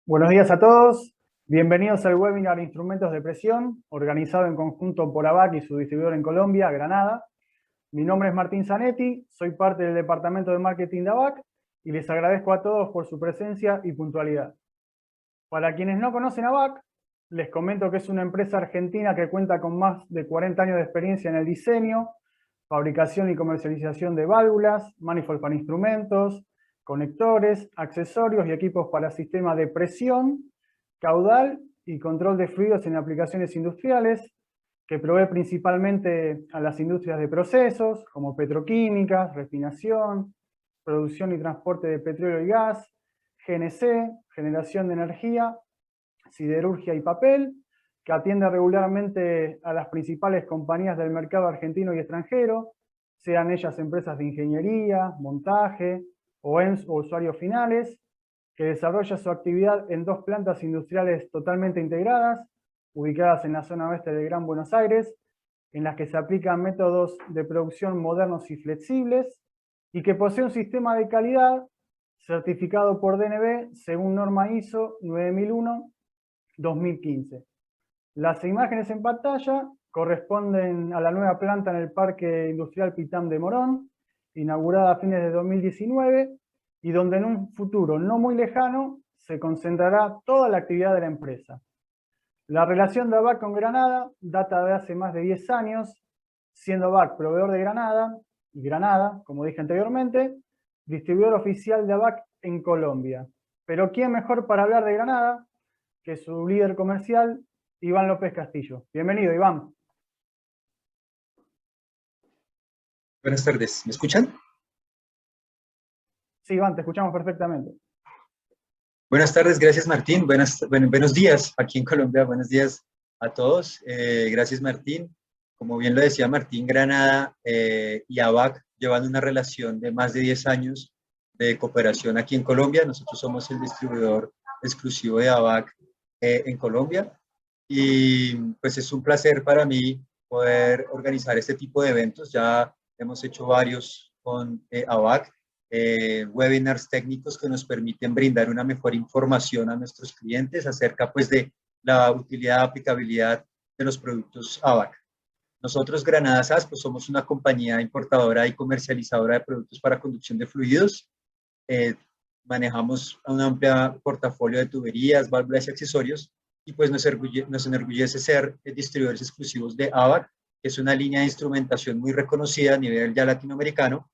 Buenos días a todos, bienvenidos al webinar Instrumentos de Presión, organizado en conjunto por ABAC y su distribuidor en Colombia, Granada. Mi nombre es Martín Zanetti, soy parte del departamento de marketing de ABAC y les agradezco a todos por su presencia y puntualidad. Para quienes no conocen ABAC, les comento que es una empresa argentina que cuenta con más de 40 años de experiencia en el diseño, fabricación y comercialización de válvulas, manifold para instrumentos, conectores, accesorios y equipos para sistemas de presión, caudal y control de fluidos en aplicaciones industriales, que provee principalmente a las industrias de procesos, como petroquímicas, refinación, producción y transporte de petróleo y gas, GNC, generación de energía, siderurgia y papel, que atiende regularmente a las principales compañías del mercado argentino y extranjero, sean ellas empresas de ingeniería, montaje o usuarios finales, que desarrolla su actividad en 2 plantas industriales totalmente integradas, ubicadas en la zona oeste de Gran Buenos Aires, en las que se aplican métodos de producción modernos y flexibles, y que posee un sistema de calidad certificado por DNV según norma ISO 9001-2015. Las imágenes en pantalla corresponden a la nueva planta en el Parque Industrial Pitam de Morón, inaugurada a fines de 2019, y donde en un futuro no muy lejano se concentrará toda la actividad de la empresa. La relación de ABAC con Granada data de hace más de 10 años, siendo ABAC proveedor de Granada, y Granada, como dije anteriormente, distribuidor oficial de ABAC en Colombia. Pero ¿quién mejor para hablar de Granada que su líder comercial, Iván López Castillo? Bienvenido, Iván. Buenas tardes, ¿me escuchan? Sí, Iván, te escuchamos perfectamente. Buenas tardes, gracias Martín. Buenos días aquí en Colombia, buenos días a todos. Gracias Martín. Como bien lo decía Martín, Granada y ABAC llevan una relación de más de 10 años de cooperación aquí en Colombia. Nosotros somos el distribuidor exclusivo de ABAC en Colombia y pues es un placer para mí poder organizar este tipo de eventos. Ya hemos hecho varios con ABAC. Webinars técnicos que nos permiten brindar una mejor información a nuestros clientes acerca pues de la utilidad, aplicabilidad de los productos ABAC. Nosotros, Granada SAS, pues somos una compañía importadora y comercializadora de productos para conducción de fluidos. Manejamos un amplio portafolio de tuberías, válvulas y accesorios y pues nos enorgullece ser distribuidores exclusivos de ABAC, que es una línea de instrumentación muy reconocida a nivel ya latinoamericano.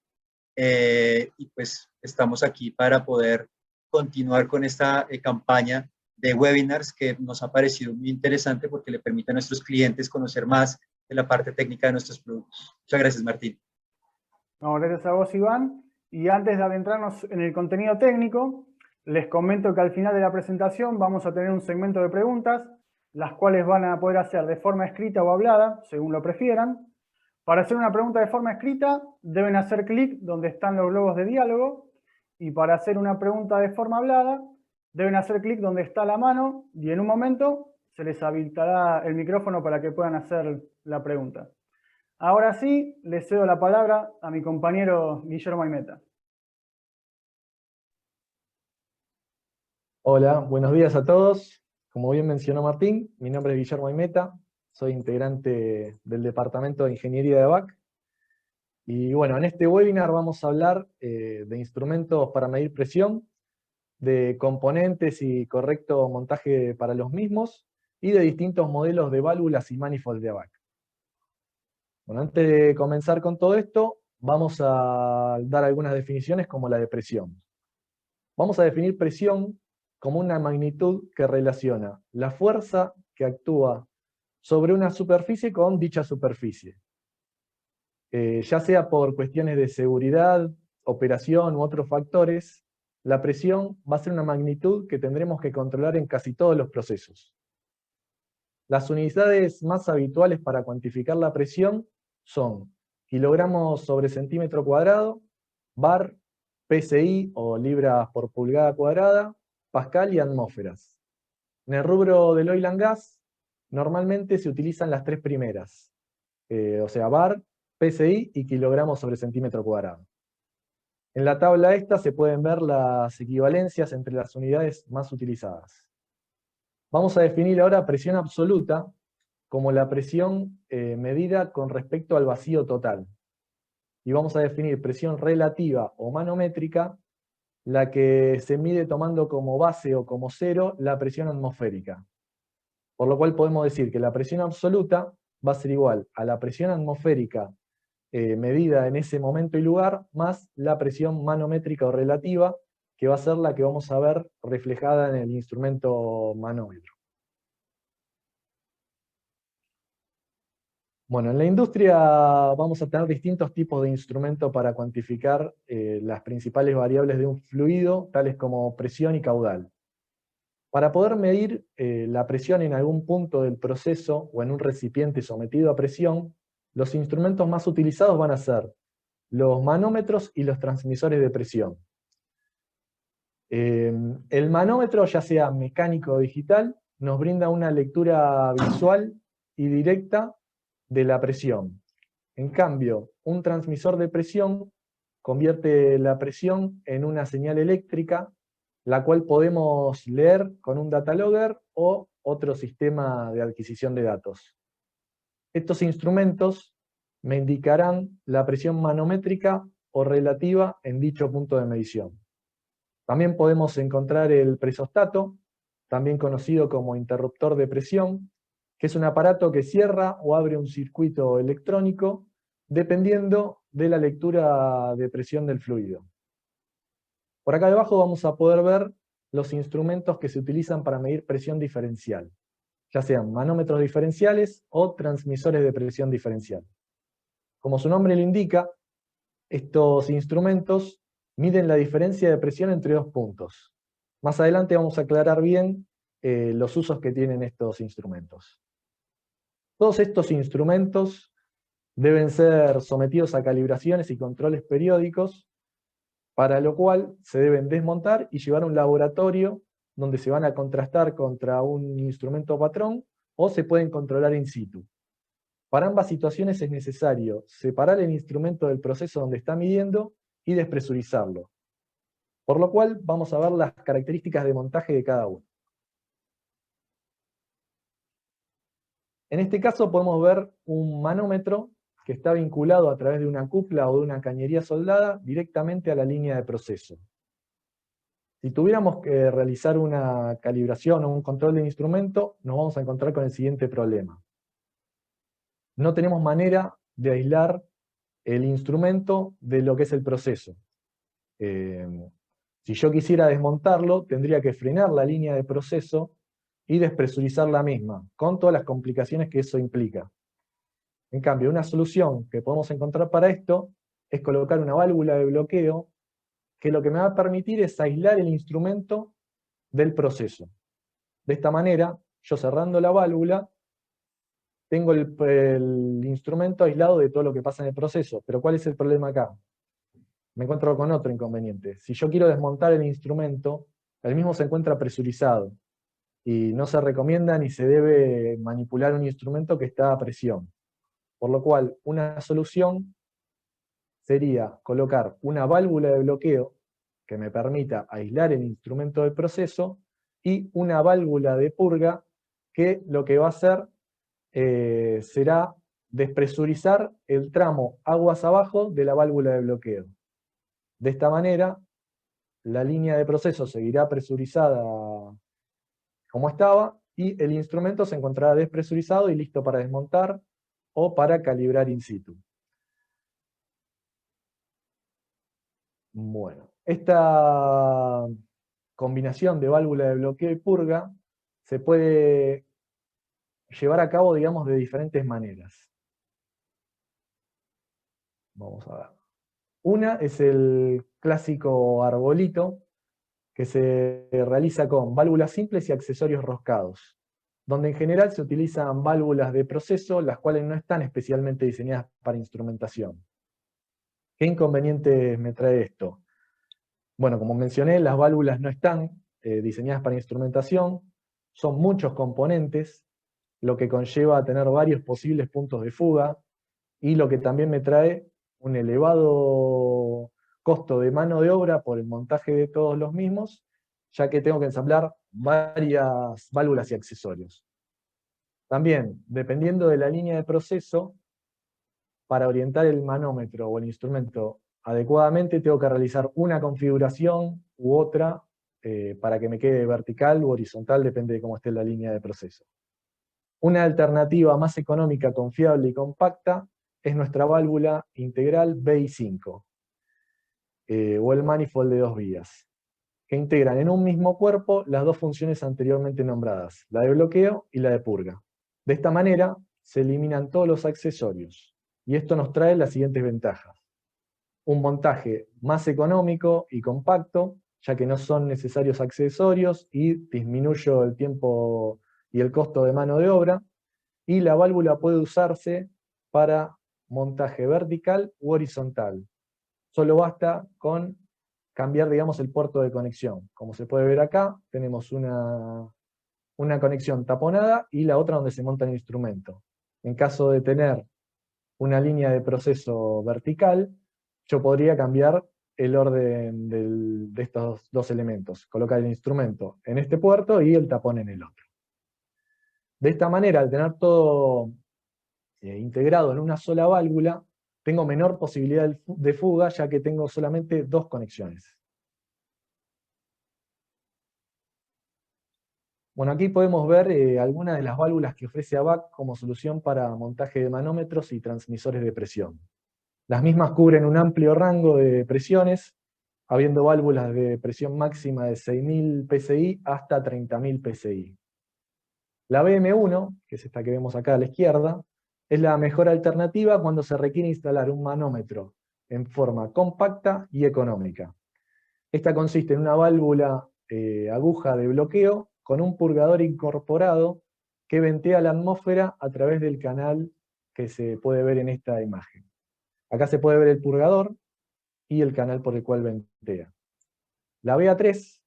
Y pues estamos aquí para poder continuar con esta campaña de webinars que nos ha parecido muy interesante porque le permite a nuestros clientes conocer más de la parte técnica de nuestros productos. Muchas gracias, Martín. No, gracias a vos, Iván. Y antes de adentrarnos en el contenido técnico, les comento que al final de la presentación vamos a tener un segmento de preguntas, las cuales van a poder hacer de forma escrita o hablada, según lo prefieran. Para hacer una pregunta de forma escrita, deben hacer clic donde están los globos de diálogo, y para hacer una pregunta de forma hablada, deben hacer clic donde está la mano, y en un momento se les habilitará el micrófono para que puedan hacer la pregunta. Ahora sí, le cedo la palabra a mi compañero Guillermo Aimeta. Hola, buenos días a todos. Como bien mencionó Martín, mi nombre es Guillermo Aimeta, soy integrante del Departamento de Ingeniería de ABAC. Y bueno, en este webinar vamos a hablar de instrumentos para medir presión, de componentes y correcto montaje para los mismos, y de distintos modelos de válvulas y manifold de ABAC. Bueno, antes de comenzar con todo esto, vamos a dar algunas definiciones como la de presión. Vamos a definir presión como una magnitud que relaciona la fuerza que actúa sobre una superficie con dicha superficie. Ya sea por cuestiones de seguridad, operación u otros factores, la presión va a ser una magnitud que tendremos que controlar en casi todos los procesos. Las unidades más habituales para cuantificar la presión son kilogramos sobre centímetro cuadrado, bar, PSI o libras por pulgada cuadrada, pascal y atmósferas. En el rubro del oil and gas, normalmente se utilizan las 3 primeras, o sea, bar, PSI y kilogramos sobre centímetro cuadrado. En la tabla esta se pueden ver las equivalencias entre las unidades más utilizadas. Vamos a definir ahora presión absoluta como la presión medida con respecto al vacío total. Y vamos a definir presión relativa o manométrica, la que se mide tomando como base o como cero la presión atmosférica. Por lo cual podemos decir que la presión absoluta va a ser igual a la presión atmosférica medida en ese momento y lugar, más la presión manométrica o relativa, que va a ser la que vamos a ver reflejada en el instrumento manómetro. Bueno, en la industria vamos a tener distintos tipos de instrumentos para cuantificar las principales variables de un fluido, tales como presión y caudal. Para poder medir la presión en algún punto del proceso o en un recipiente sometido a presión, los instrumentos más utilizados van a ser los manómetros y los transmisores de presión. El manómetro, ya sea mecánico o digital, nos brinda una lectura visual y directa de la presión. En cambio, un transmisor de presión convierte la presión en una señal eléctrica, la cual podemos leer con un data logger o otro sistema de adquisición de datos. Estos instrumentos me indicarán la presión manométrica o relativa en dicho punto de medición. También podemos encontrar el presostato, también conocido como interruptor de presión, que es un aparato que cierra o abre un circuito electrónico dependiendo de la lectura de presión del fluido. Por acá debajo vamos a poder ver los instrumentos que se utilizan para medir presión diferencial, ya sean manómetros diferenciales o transmisores de presión diferencial. Como su nombre lo indica, estos instrumentos miden la diferencia de presión entre dos puntos. Más adelante vamos a aclarar bien los usos que tienen estos instrumentos. Todos estos instrumentos deben ser sometidos a calibraciones y controles periódicos, para lo cual se deben desmontar y llevar a un laboratorio donde se van a contrastar contra un instrumento patrón o se pueden controlar in situ. Para ambas situaciones es necesario separar el instrumento del proceso donde está midiendo y despresurizarlo. Por lo cual vamos a ver las características de montaje de cada uno. En este caso podemos ver un manómetro que está vinculado a través de una cupla o de una cañería soldada directamente a la línea de proceso. Si tuviéramos que realizar una calibración o un control del instrumento, nos vamos a encontrar con el siguiente problema. No tenemos manera de aislar el instrumento de lo que es el proceso. Si yo quisiera desmontarlo, tendría que frenar la línea de proceso y despresurizar la misma, con todas las complicaciones que eso implica. En cambio, una solución que podemos encontrar para esto es colocar una válvula de bloqueo que lo que me va a permitir es aislar el instrumento del proceso. De esta manera, yo cerrando la válvula, tengo el instrumento aislado de todo lo que pasa en el proceso. Pero ¿cuál es el problema acá? Me encuentro con otro inconveniente. Si yo quiero desmontar el instrumento, el mismo se encuentra presurizado. Y no se recomienda ni se debe manipular un instrumento que está a presión. Por lo cual, una solución sería colocar una válvula de bloqueo que me permita aislar el instrumento del proceso y una válvula de purga que lo que va a hacer será despresurizar el tramo aguas abajo de la válvula de bloqueo. De esta manera, la línea de proceso seguirá presurizada como estaba y el instrumento se encontrará despresurizado y listo para desmontar o para calibrar in situ. Bueno, esta combinación de válvula de bloqueo y purga se puede llevar a cabo, digamos, de diferentes maneras. Vamos a ver. Una es el clásico arbolito, que se realiza con válvulas simples y accesorios roscados, donde en general se utilizan válvulas de proceso, las cuales no están especialmente diseñadas para instrumentación. ¿Qué inconvenientes me trae esto? Bueno, como mencioné, las válvulas no están diseñadas para instrumentación, son muchos componentes, lo que conlleva a tener varios posibles puntos de fuga, y lo que también me trae un elevado costo de mano de obra por el montaje de todos los mismos, ya que tengo que ensamblar varias válvulas y accesorios. También, dependiendo de la línea de proceso, para orientar el manómetro o el instrumento adecuadamente, tengo que realizar una configuración u otra para que me quede vertical u horizontal, depende de cómo esté la línea de proceso. Una alternativa más económica, confiable y compacta es nuestra válvula integral BI5, o el manifold de 2 vías, que integran en un mismo cuerpo las dos funciones anteriormente nombradas, la de bloqueo y la de purga. De esta manera, se eliminan todos los accesorios, y esto nos trae las siguientes ventajas. Un montaje más económico y compacto, ya que no son necesarios accesorios y disminuyo el tiempo y el costo de mano de obra, y la válvula puede usarse para montaje vertical u horizontal. Solo basta con cambiar, digamos, el puerto de conexión. Como se puede ver acá, tenemos una conexión taponada y la otra donde se monta el instrumento. En caso de tener una línea de proceso vertical, yo podría cambiar el orden de estos dos elementos, colocar el instrumento en este puerto y el tapón en el otro. De esta manera, al tener todo integrado en una sola válvula, tengo menor posibilidad de fuga, ya que tengo solamente dos conexiones. Bueno, aquí podemos ver algunas de las válvulas que ofrece ABAC como solución para montaje de manómetros y transmisores de presión. Las mismas cubren un amplio rango de presiones, habiendo válvulas de presión máxima de 6.000 psi hasta 30.000 psi. La BM1, que es esta que vemos acá a la izquierda, es la mejor alternativa cuando se requiere instalar un manómetro en forma compacta y económica. Esta consiste en una válvula aguja de bloqueo con un purgador incorporado que ventea la atmósfera a través del canal que se puede ver en esta imagen. Acá se puede ver el purgador y el canal por el cual ventea. La BA3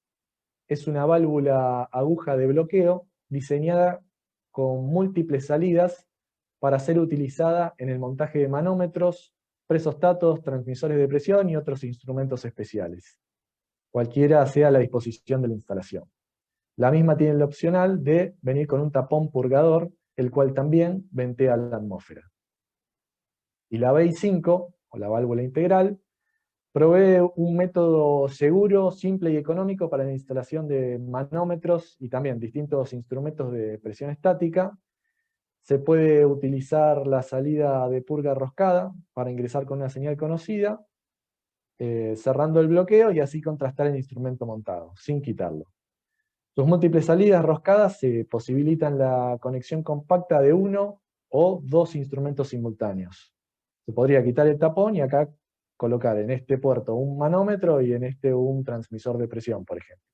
es una válvula aguja de bloqueo diseñada con múltiples salidas para ser utilizada en el montaje de manómetros, presostatos, transmisores de presión y otros instrumentos especiales, cualquiera sea la disposición de la instalación. La misma tiene el opcional de venir con un tapón purgador, el cual también ventea la atmósfera. Y la BI5, o la válvula integral, provee un método seguro, simple y económico para la instalación de manómetros y también distintos instrumentos de presión estática. Se puede utilizar la salida de purga roscada para ingresar con una señal conocida, cerrando el bloqueo y así contrastar el instrumento montado, sin quitarlo. Sus múltiples salidas roscadas se posibilitan la conexión compacta de uno o dos instrumentos simultáneos. Se podría quitar el tapón y acá colocar en este puerto un manómetro y en este un transmisor de presión, por ejemplo.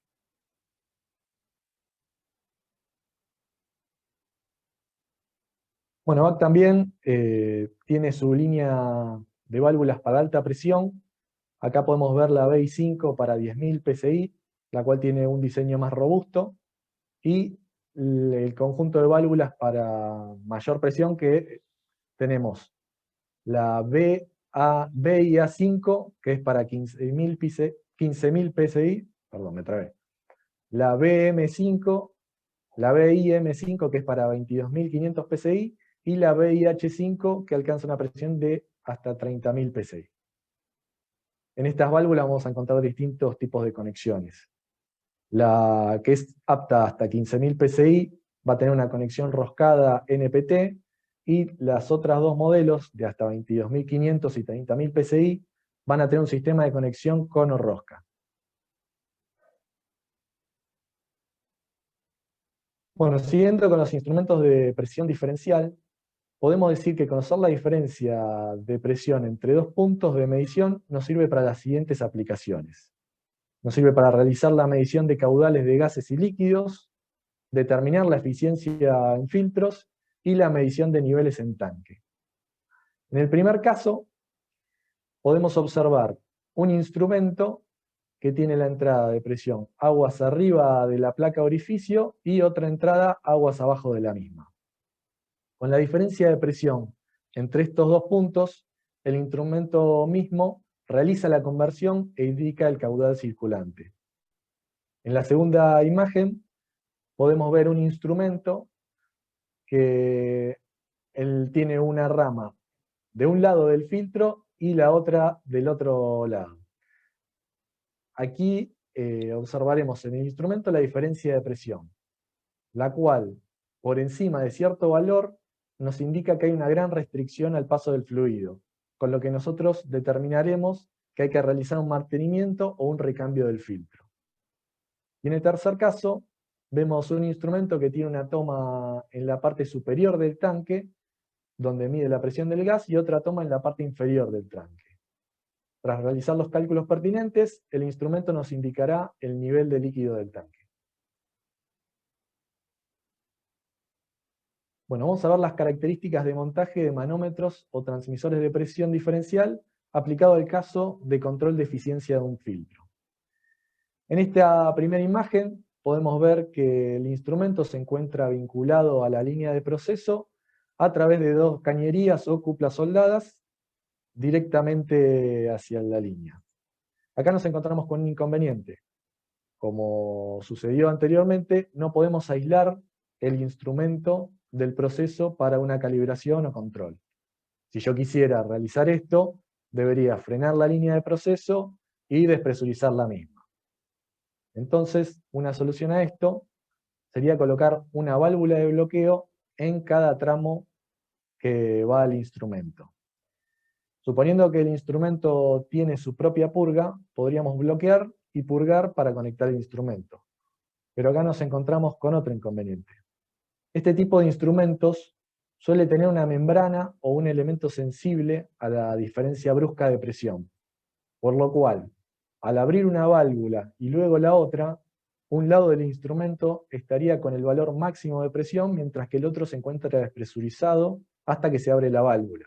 Bueno, ABAC también tiene su línea de válvulas para alta presión. Acá podemos ver la BI5 para 10.000 psi, la cual tiene un diseño más robusto, y el conjunto de válvulas para mayor presión que tenemos la BIA5, que es para 15.000 psi, perdón, me trabé. La BM5, la BIM5, que es para 22.500 psi, y la BIH5, que alcanza una presión de hasta 30.000 psi. En estas válvulas vamos a encontrar distintos tipos de conexiones. La que es apta hasta 15.000 psi va a tener una conexión roscada NPT, y las otras dos modelos de hasta 22.500 y 30.000 psi van a tener un sistema de conexión cono rosca. Bueno, siguiendo con los instrumentos de presión diferencial, podemos decir que conocer la diferencia de presión entre dos puntos de medición nos sirve para las siguientes aplicaciones. Nos sirve para realizar la medición de caudales de gases y líquidos, determinar la eficiencia en filtros y la medición de niveles en tanque. En el primer caso, podemos observar un instrumento que tiene la entrada de presión aguas arriba de la placa orificio y otra entrada aguas abajo de la misma. Con la diferencia de presión entre estos dos puntos, el instrumento mismo realiza la conversión e indica el caudal circulante. En la segunda imagen podemos ver un instrumento que él tiene una rama de un lado del filtro y la otra del otro lado. Aquí observaremos en el instrumento la diferencia de presión, la cual, por encima de cierto valor, nos indica que hay una gran restricción al paso del fluido, con lo que nosotros determinaremos que hay que realizar un mantenimiento o un recambio del filtro. Y en el tercer caso, vemos un instrumento que tiene una toma en la parte superior del tanque, donde mide la presión del gas, y otra toma en la parte inferior del tanque. Tras realizar los cálculos pertinentes, el instrumento nos indicará el nivel de líquido del tanque. Bueno, vamos a ver las características de montaje de manómetros o transmisores de presión diferencial aplicado al caso de control de eficiencia de un filtro. En esta primera imagen podemos ver que el instrumento se encuentra vinculado a la línea de proceso a través de dos cañerías o cuplas soldadas directamente hacia la línea. Acá nos encontramos con un inconveniente. Como sucedió anteriormente, no podemos aislar el instrumento del proceso para una calibración o control. Si yo quisiera realizar esto, debería frenar la línea de proceso y despresurizar la misma. Entonces, una solución a esto sería colocar una válvula de bloqueo en cada tramo que va al instrumento. Suponiendo que el instrumento tiene su propia purga, podríamos bloquear y purgar para conectar el instrumento. Pero acá nos encontramos con otro inconveniente. Este tipo de instrumentos suele tener una membrana o un elemento sensible a la diferencia brusca de presión, por lo cual, al abrir una válvula y luego la otra, un lado del instrumento estaría con el valor máximo de presión, mientras que el otro se encuentra despresurizado hasta que se abre la válvula.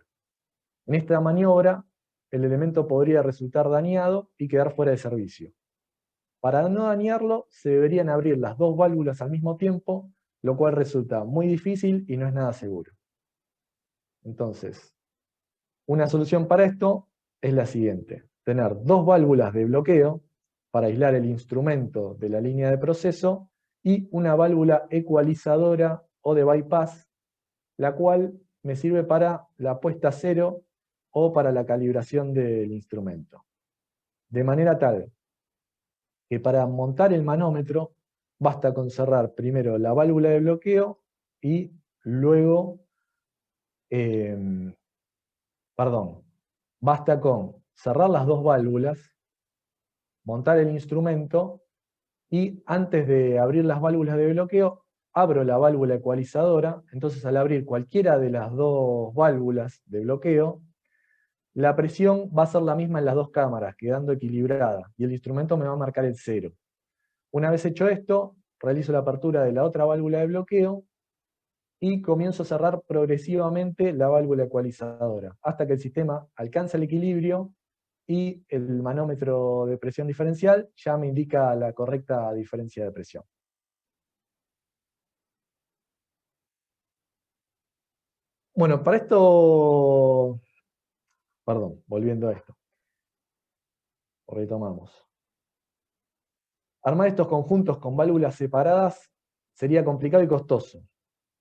En esta maniobra, el elemento podría resultar dañado y quedar fuera de servicio. Para no dañarlo, se deberían abrir las dos válvulas al mismo tiempo, lo cual resulta muy difícil y no es nada seguro. Entonces, una solución para esto es la siguiente: tener dos válvulas de bloqueo para aislar el instrumento de la línea de proceso y una válvula ecualizadora o de bypass, la cual me sirve para la puesta a cero o para la calibración del instrumento. De manera tal que para montar el manómetro basta con cerrar primero la válvula de bloqueo y luego, basta con cerrar las dos válvulas, montar el instrumento y antes de abrir las válvulas de bloqueo, abro la válvula ecualizadora. Entonces, al abrir cualquiera de las dos válvulas de bloqueo, la presión va a ser la misma en las dos cámaras, quedando equilibrada, y el instrumento me va a marcar el 0. Una vez hecho esto, realizo la apertura de la otra válvula de bloqueo y comienzo a cerrar progresivamente la válvula ecualizadora, hasta que el sistema alcanza el equilibrio y el manómetro de presión diferencial ya me indica la correcta diferencia de presión. Bueno, para esto, volviendo a esto, retomamos. Armar estos conjuntos con válvulas separadas sería complicado y costoso,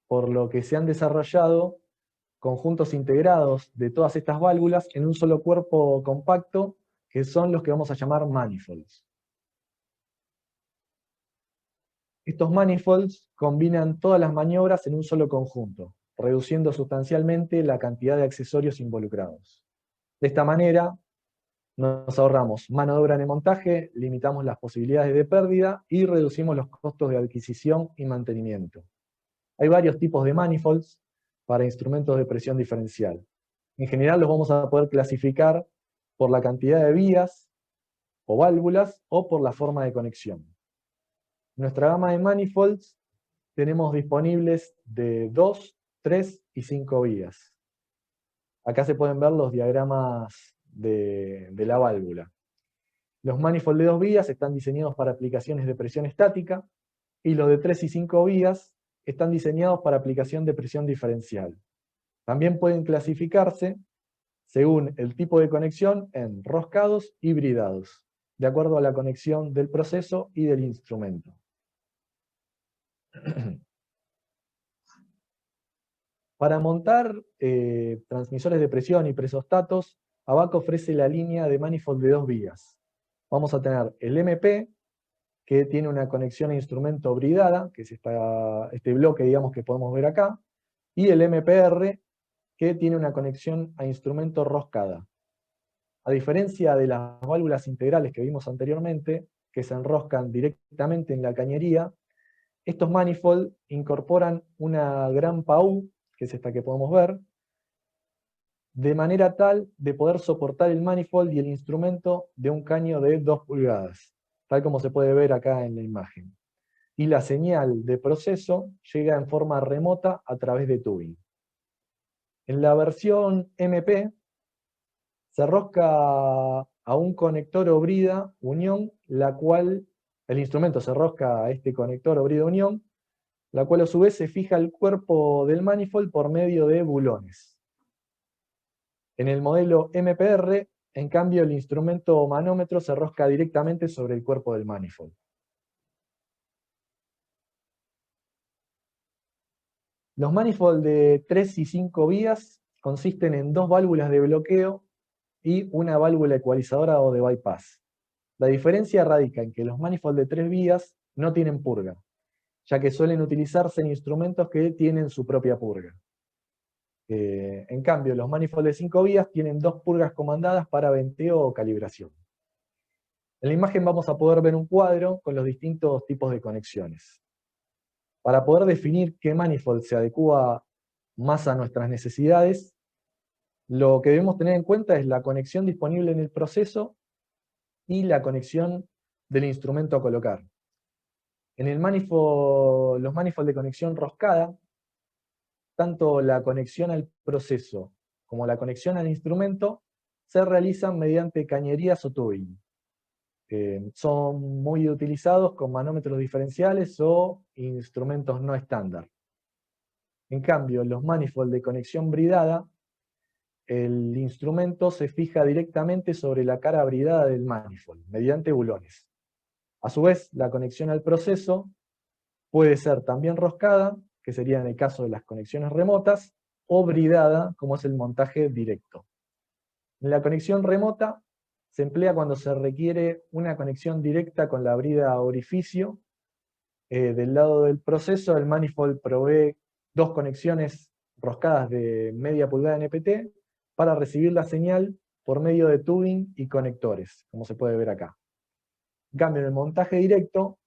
por lo que se han desarrollado conjuntos integrados de todas estas válvulas en un solo cuerpo compacto, que son los que vamos a llamar manifolds. Estos manifolds combinan todas las maniobras en un solo conjunto, reduciendo sustancialmente la cantidad de accesorios involucrados. De esta manera, nos ahorramos mano de obra en el montaje, limitamos las posibilidades de pérdida y reducimos los costos de adquisición y mantenimiento. Hay varios tipos de manifolds para instrumentos de presión diferencial. En general los vamos a poder clasificar por la cantidad de vías o válvulas o por la forma de conexión. En nuestra gama de manifolds tenemos disponibles de 2, 3 y 5 vías. Acá se pueden ver los diagramas de la válvula. Los manifolds de 2 vías están diseñados para aplicaciones de presión estática y los de 3 y 5 vías están diseñados para aplicación de presión diferencial. También pueden clasificarse según el tipo de conexión en roscados y bridados, de acuerdo a la conexión del proceso y del instrumento. Para montar transmisores de presión y presostatos, ABAC ofrece la línea de manifold de 2 vías. Vamos a tener el MP, que tiene una conexión a instrumento bridada, que es este bloque, digamos, que podemos ver acá, y el MPR, que tiene una conexión a instrumento roscada. A diferencia de las válvulas integrales que vimos anteriormente, que se enroscan directamente en la cañería, estos manifold incorporan una gran PAU, que es esta que podemos ver, de manera tal de poder soportar el manifold y el instrumento de un caño de 2 pulgadas, tal como se puede ver acá en la imagen. Y la señal de proceso llega en forma remota a través de tubing. En la versión MP se rosca a un conector o brida unión, la cual el instrumento se rosca a este conector o brida unión, la cual a su vez se fija el cuerpo del manifold por medio de bulones. En el modelo MPR, en cambio, el instrumento manómetro se rosca directamente sobre el cuerpo del manifold. Los manifold de 3 y 5 vías consisten en 2 válvulas de bloqueo y una válvula ecualizadora o de bypass. La diferencia radica en que los manifold de 3 vías no tienen purga, ya que suelen utilizarse en instrumentos que tienen su propia purga. En cambio, los manifold de 5 vías tienen 2 purgas comandadas para venteo o calibración. En la imagen vamos a poder ver un cuadro con los distintos tipos de conexiones. Para poder definir qué manifold se adecua más a nuestras necesidades, lo que debemos tener en cuenta es la conexión disponible en el proceso y la conexión del instrumento a colocar. En el los manifold de conexión roscada, tanto la conexión al proceso como la conexión al instrumento se realizan mediante cañerías o tubing. Son muy utilizados con manómetros diferenciales o instrumentos no estándar. En cambio, los manifold de conexión bridada, el instrumento se fija directamente sobre la cara bridada del manifold, mediante bulones. A su vez, la conexión al proceso puede ser también roscada, que sería en el caso de las conexiones remotas, o bridada, como es el montaje directo. En la conexión remota se emplea cuando se requiere una conexión directa con la brida orificio. Del lado del proceso, el manifold provee 2 conexiones roscadas de media pulgada NPT para recibir la señal por medio de tubing y conectores, como se puede ver acá. En cambio, en el montaje directo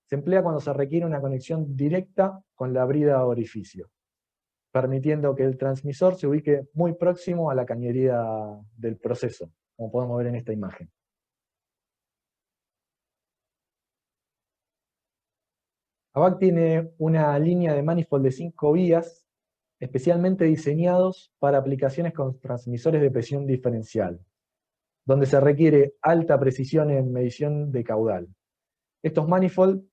se emplea cuando se requiere una conexión directa con la brida orificio, permitiendo que el transmisor se ubique muy próximo a la cañería del proceso, como podemos ver en esta imagen. ABAC tiene una línea de manifold de 5 vías, especialmente diseñados para aplicaciones con transmisores de presión diferencial, donde se requiere alta precisión en medición de caudal. Estos manifold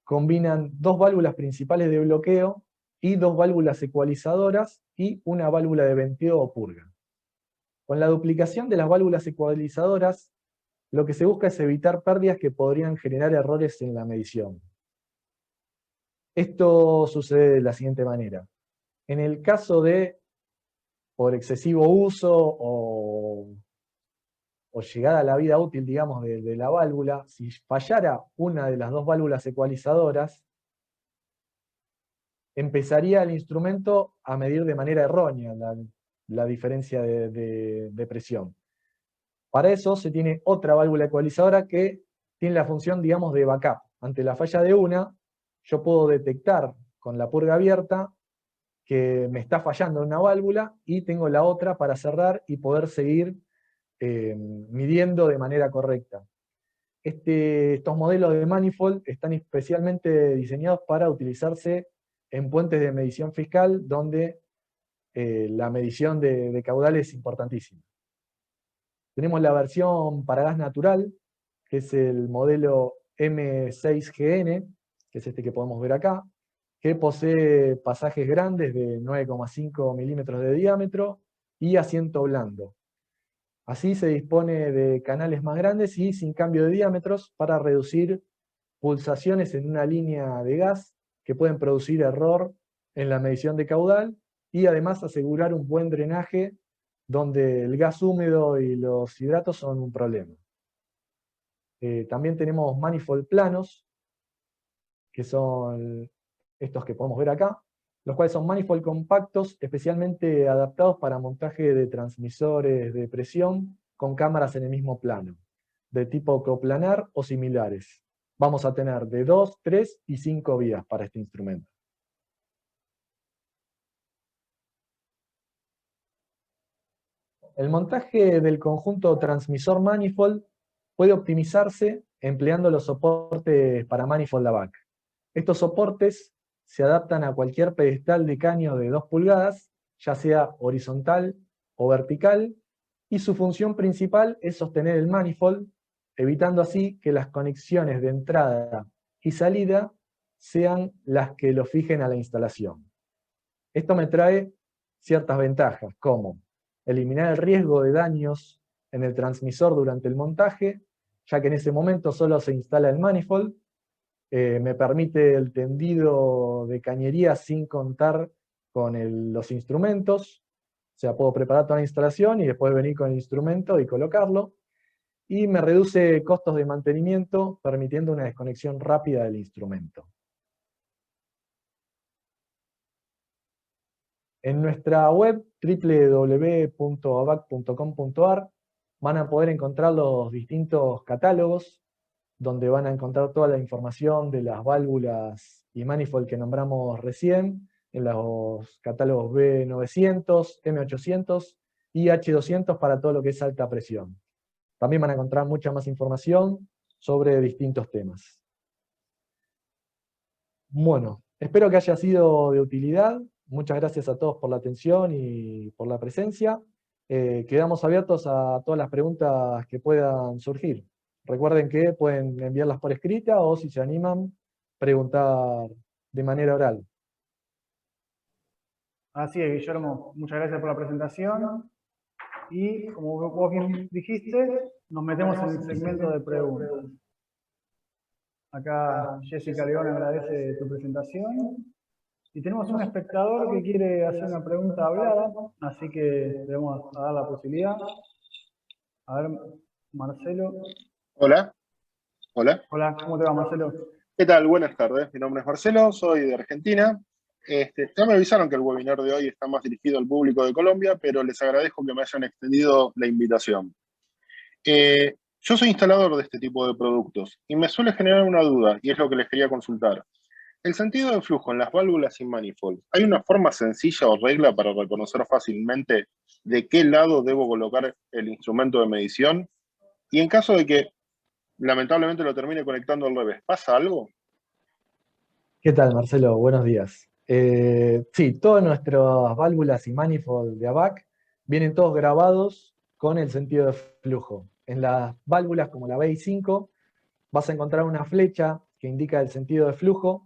combinan 2 válvulas principales de bloqueo y 2 válvulas ecualizadoras y una válvula de venteo o purga. Con la duplicación de las válvulas ecualizadoras, lo que se busca es evitar pérdidas que podrían generar errores en la medición. Esto sucede de la siguiente manera. En el caso de, por excesivo uso o llegada a la vida útil, digamos, de la válvula, si fallara una de las 2 válvulas ecualizadoras, empezaría el instrumento a medir de manera errónea la diferencia de presión. Para eso se tiene otra válvula ecualizadora que tiene la función, digamos, de backup. Ante la falla de una, yo puedo detectar con la purga abierta que me está fallando una válvula y tengo la otra para cerrar y poder seguir midiendo de manera correcta. Estos modelos de manifold están especialmente diseñados para utilizarse en puentes de medición fiscal, donde la medición de caudal es importantísima. Tenemos la versión para gas natural, que es el modelo M6GN, que es este que podemos ver acá, que posee pasajes grandes de 9,5 milímetros de diámetro y asiento blando. Así se dispone de canales más grandes y sin cambio de diámetros para reducir pulsaciones en una línea de gas que pueden producir error en la medición de caudal y además asegurar un buen drenaje donde el gas húmedo y los hidratos son un problema. También tenemos manifold planos, que son estos que podemos ver acá, los cuales son manifold compactos especialmente adaptados para montaje de transmisores de presión con cámaras en el mismo plano, de tipo coplanar o similares. Vamos a tener de 2, 3 y 5 vías para este instrumento. El montaje del conjunto transmisor manifold puede optimizarse empleando los soportes para manifold AVAC. Estos soportes se adaptan a cualquier pedestal de caño de 2 pulgadas, ya sea horizontal o vertical, y su función principal es sostener el manifold, evitando así que las conexiones de entrada y salida sean las que lo fijen a la instalación. Esto me trae ciertas ventajas, como eliminar el riesgo de daños en el transmisor durante el montaje, ya que en ese momento solo se instala el manifold. Me permite el tendido de cañería sin contar con los instrumentos. O sea, puedo preparar toda la instalación y después venir con el instrumento y colocarlo. Y me reduce costos de mantenimiento, permitiendo una desconexión rápida del instrumento. En nuestra web www.avac.com.ar van a poder encontrar los distintos catálogos, donde van a encontrar toda la información de las válvulas y manifold que nombramos recién, en los catálogos B900, M800 y H200 para todo lo que es alta presión. También van a encontrar mucha más información sobre distintos temas. Bueno, espero que haya sido de utilidad. Muchas gracias a todos por la atención y por la presencia. Quedamos abiertos a todas las preguntas que puedan surgir. Recuerden que pueden enviarlas por escrita o, si se animan, preguntar de manera oral. Así es, Guillermo. Muchas gracias por la presentación. Y como vos bien dijiste, nos metemos en el segmento de preguntas. Acá Jessica León agradece tu presentación. Y tenemos un espectador que quiere hacer una pregunta hablada, así que le vamos a dar la posibilidad. A ver, Marcelo. Hola. Hola. Hola, ¿cómo te va, Marcelo? ¿Qué tal? Buenas tardes. Mi nombre es Marcelo, soy de Argentina. Ya me avisaron que el webinar de hoy está más dirigido al público de Colombia, pero les agradezco que me hayan extendido la invitación. Yo soy instalador de este tipo de productos y me suele generar una duda, y es lo que les quería consultar. El sentido de flujo en las válvulas y manifold, ¿hay una forma sencilla o regla para reconocer fácilmente de qué lado debo colocar el instrumento de medición? Y en caso de que lamentablemente lo termine conectando al revés, ¿pasa algo? ¿Qué tal, Marcelo? Buenos días. Sí, todas nuestras válvulas y manifold de AVAC vienen todos grabados con el sentido de flujo. En las válvulas como la BI5 vas a encontrar una flecha que indica el sentido de flujo,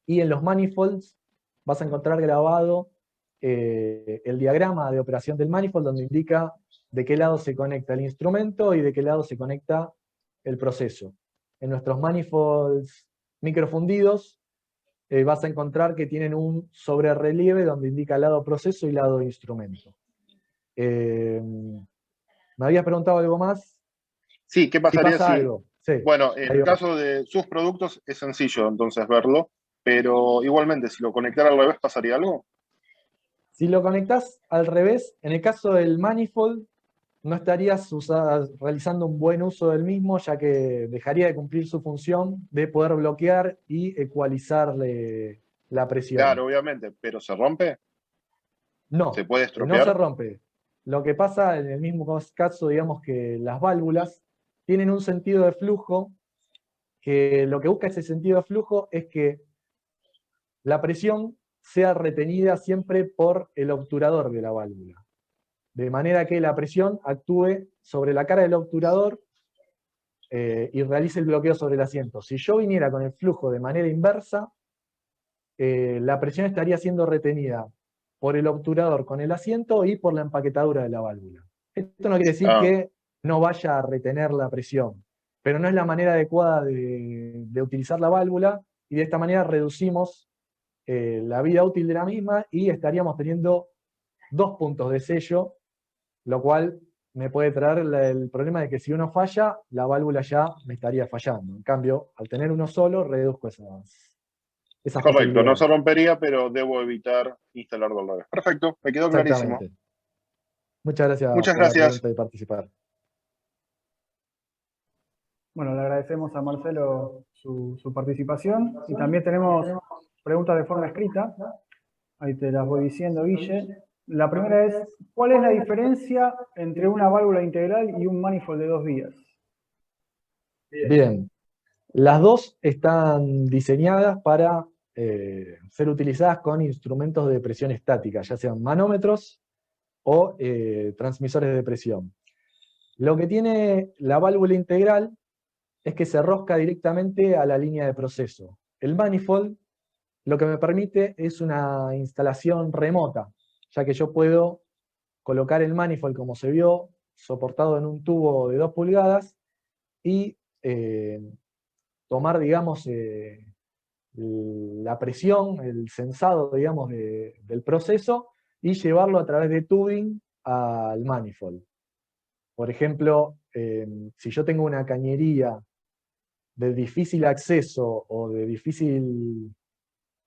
y en los manifolds vas a encontrar grabado el diagrama de operación del manifold, donde indica de qué lado se conecta el instrumento y de qué lado se conecta el proceso. En nuestros manifolds microfundidos vas a encontrar que tienen un sobrerrelieve donde indica lado proceso y lado instrumento. ¿Me habías preguntado algo más? Sí, ¿qué pasaría si pasa algo? Sí, bueno, en el caso de sus productos es sencillo entonces verlo, pero igualmente si lo conectara al revés, ¿pasaría algo? Si lo conectás al revés, en el caso del manifold, no estarías realizando un buen uso del mismo, ya que dejaría de cumplir su función de poder bloquear y ecualizarle la presión. Claro, obviamente, pero ¿se rompe? No, ¿Se puede no estropear? se rompe. Lo que pasa en el mismo caso, digamos que las válvulas tienen un sentido de flujo, que lo que busca ese sentido de flujo es que la presión sea retenida siempre por el obturador de la válvula. De manera que la presión actúe sobre la cara del obturador y realice el bloqueo sobre el asiento. Si yo viniera con el flujo de manera inversa, la presión estaría siendo retenida por el obturador con el asiento y por la empaquetadura de la válvula. Esto no quiere decir Ah. que no vaya a retener la presión, pero no es la manera adecuada de utilizar la válvula, y de esta manera reducimos la vida útil de la misma y estaríamos teniendo 2 puntos de sello, lo cual me puede traer el problema de que si uno falla, la válvula ya me estaría fallando. En cambio, al tener uno solo, reduzco esas Correcto, no se posibilidades. rompería, pero debo evitar instalar dolores. Perfecto, me quedó clarísimo. Exactamente. Muchas gracias Muchas por la gracias. pregunta y participar. Bueno, le agradecemos a Marcelo su participación y también tenemos preguntas de forma escrita. Ahí te las voy diciendo, Guille. La primera es, ¿cuál es la diferencia entre una válvula integral y un manifold de 2 vías? Bien, las dos están diseñadas para ser utilizadas con instrumentos de presión estática, ya sean manómetros o transmisores de presión. Lo que tiene la válvula integral es que se rosca directamente a la línea de proceso. El manifold lo que me permite es una instalación remota, ya que yo puedo colocar el manifold como se vio, soportado en un tubo de 2 pulgadas, y tomar, digamos, la presión, el sensado, digamos, del proceso, y llevarlo a través de tubing al manifold. Por ejemplo, si yo tengo una cañería de difícil acceso o de difícil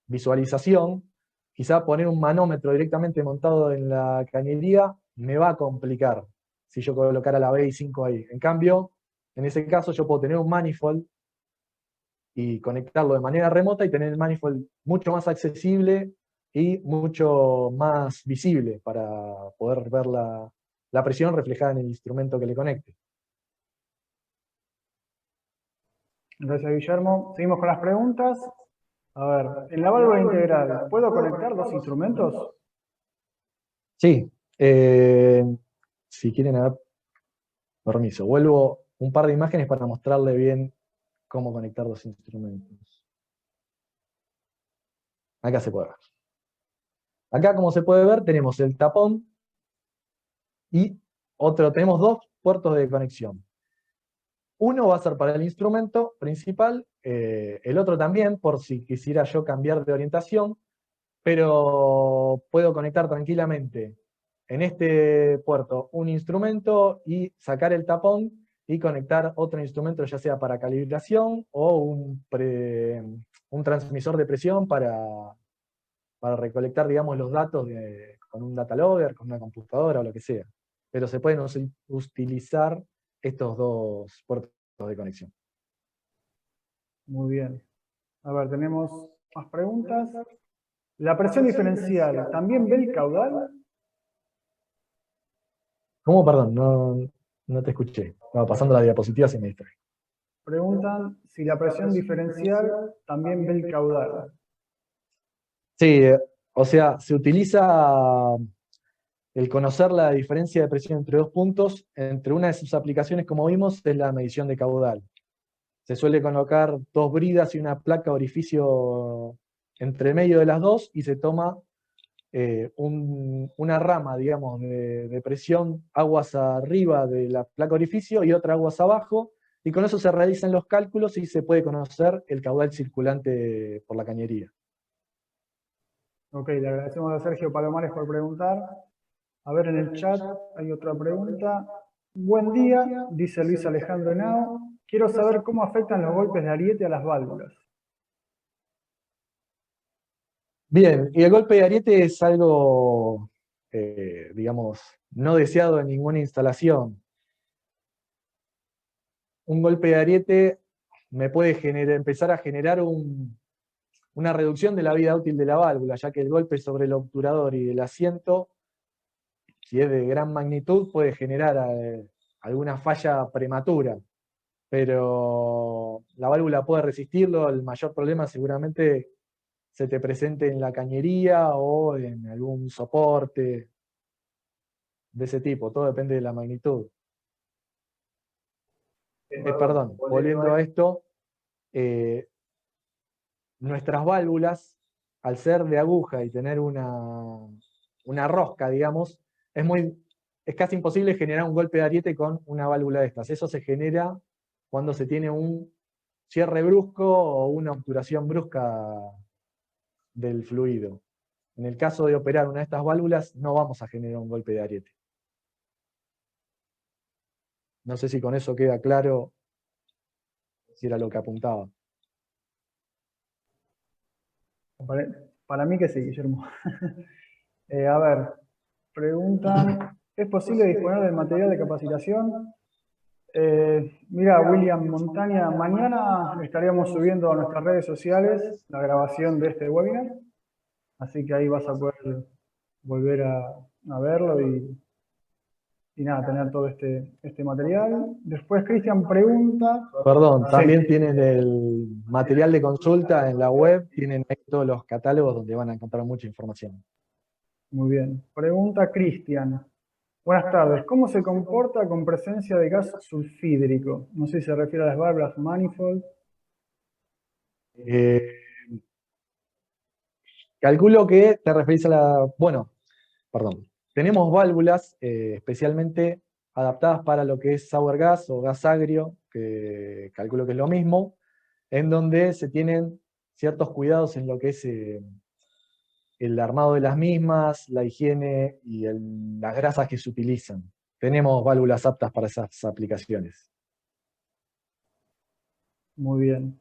visualización, quizá poner un manómetro directamente montado en la cañería me va a complicar si yo colocara la BI5 ahí. En cambio, en ese caso yo puedo tener un manifold y conectarlo de manera remota y tener el manifold mucho más accesible y mucho más visible para poder ver la presión reflejada en el instrumento que le conecte. Gracias, Guillermo. Seguimos con las preguntas. A ver, en la válvula integral, ¿puedo conectar 2 instrumentos? Sí, si quieren, a ver, permiso, vuelvo un par de imágenes para mostrarle bien cómo conectar 2 instrumentos. Acá se puede ver. Acá, como se puede ver, tenemos el tapón y tenemos 2 puertos de conexión. Uno va a ser para el instrumento principal, el otro también, por si quisiera yo cambiar de orientación, pero puedo conectar tranquilamente en este puerto un instrumento y sacar el tapón y conectar otro instrumento, ya sea para calibración o un transmisor de presión para recolectar, digamos, los datos con un data logger, con una computadora o lo que sea. Pero se pueden utilizar estos 2 puertos de conexión. Muy bien. A ver, tenemos más preguntas. ¿La presión diferencial también ve el caudal? ¿Cómo? Perdón, no te escuché. Estaba pasando la diapositiva y me distraje. Preguntan si la presión diferencial también ve el caudal. Sí, o sea, se utiliza el conocer la diferencia de presión entre 2 puntos. Entre una de sus aplicaciones, como vimos, es la medición de caudal. Se suele colocar 2 bridas y una placa orificio entre medio de las dos y se toma una rama, digamos, de presión aguas arriba de la placa orificio y otra aguas abajo, y con eso se realizan los cálculos y se puede conocer el caudal circulante por la cañería. Ok, le agradecemos a Sergio Palomares por preguntar. A ver, en el chat hay otra pregunta. Buen día, dice Luis Alejandro Henao. Quiero saber cómo afectan los golpes de ariete a las válvulas. Bien, y el golpe de ariete es algo, digamos, no deseado en ninguna instalación. Un golpe de ariete me puede empezar a generar una reducción de la vida útil de la válvula, ya que el golpe sobre el obturador y el asiento, si es de gran magnitud, puede generar alguna falla prematura. Pero la válvula puede resistirlo. El mayor problema seguramente se te presente en la cañería o en algún soporte de ese tipo. Todo depende de la magnitud. Perdón, volviendo a esto, nuestras válvulas, al ser de aguja y tener una una rosca, digamos, es casi imposible generar un golpe de ariete con una válvula de estas. Eso se genera cuando se tiene un cierre brusco o una obturación brusca del fluido. En el caso de operar una de estas válvulas, no vamos a generar un golpe de ariete. No sé si con eso queda claro si era lo que apuntaba. Para mí que sí, Guillermo. A ver, preguntan, ¿es posible disponer del material de capacitación? Mira, William Montaña, mañana estaríamos subiendo a nuestras redes sociales la grabación de este webinar, así que ahí vas a poder volver a verlo y nada, tener todo este material. Después Cristian pregunta... Perdón, Sí. también tienen el material de consulta en la web, tienen ahí todos los catálogos donde van a encontrar mucha información. Muy bien. Pregunta Cristian. Buenas tardes. ¿Cómo se comporta con presencia de gas sulfídrico? No sé si se refiere a las válvulas manifold. Calculo que te referís a la... Bueno, perdón. Tenemos válvulas especialmente adaptadas para lo que es sour gas o gas agrio, que calculo que es lo mismo, en donde se tienen ciertos cuidados en lo que es el armado de las mismas, la higiene y las grasas que se utilizan. Tenemos válvulas aptas para esas aplicaciones. Muy bien.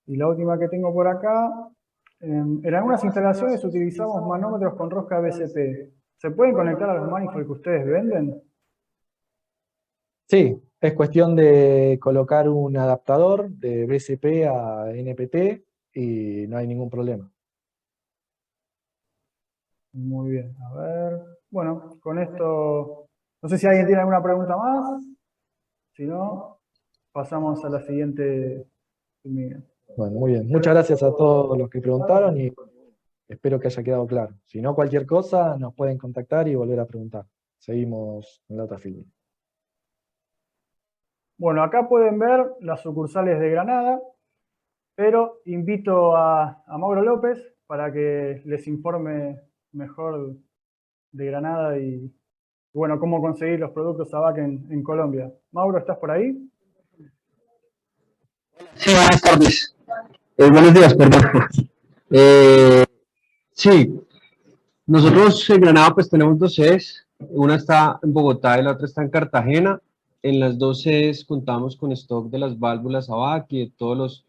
Y la última que tengo por acá. En algunas instalaciones utilizamos manómetros con rosca BCP. ¿Se pueden conectar a los manifold que ustedes venden? Sí, es cuestión de colocar un adaptador de BCP a NPT y no hay ningún problema. Muy bien, a ver. Bueno, con esto, no sé si alguien tiene alguna pregunta más. Si no, pasamos a la siguiente. Bueno, muy bien. Muchas gracias a todos los que preguntaron y espero que haya quedado claro. Si no, cualquier cosa, nos pueden contactar y volver a preguntar. Seguimos en la otra fila. Bueno, acá pueden ver las sucursales de Granada, pero invito a Mauro López para que les informe mejor de Granada y bueno, cómo conseguir los productos ABAC en Colombia. Mauro, ¿estás por ahí? Sí, buenas tardes. Buenos días, perdón. Sí, nosotros en Granada pues tenemos dos sedes. Una está en Bogotá y la otra está en Cartagena. En las dos sedes contamos con stock de las válvulas ABAC y de todos los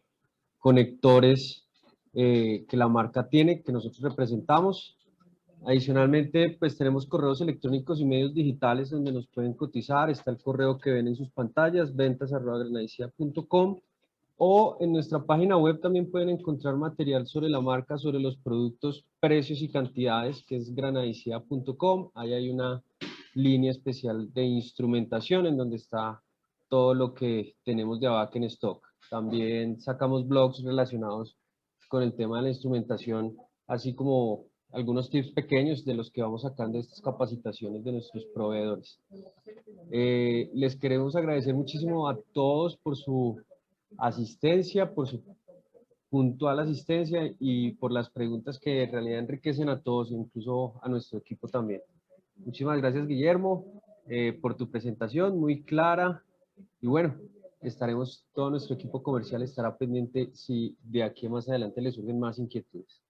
conectores que la marca tiene, que nosotros representamos. Adicionalmente, pues tenemos correos electrónicos y medios digitales donde nos pueden cotizar. Está el correo que ven en sus pantallas, ventas@granadicia.com, o en nuestra página web también pueden encontrar material sobre la marca, sobre los productos, precios y cantidades, que es granadicia.com. Ahí hay una línea especial de instrumentación en donde está todo lo que tenemos de ABAC en stock. También sacamos blogs relacionados con el tema de la instrumentación, así como algunos tips pequeños de los que vamos sacando de estas capacitaciones de nuestros proveedores. Les queremos agradecer muchísimo a todos por su asistencia, por su puntual asistencia y por las preguntas que en realidad enriquecen a todos, incluso a nuestro equipo también. Muchísimas gracias, Guillermo, por tu presentación, muy clara. Y bueno, todo nuestro equipo comercial estará pendiente si de aquí más adelante les surgen más inquietudes.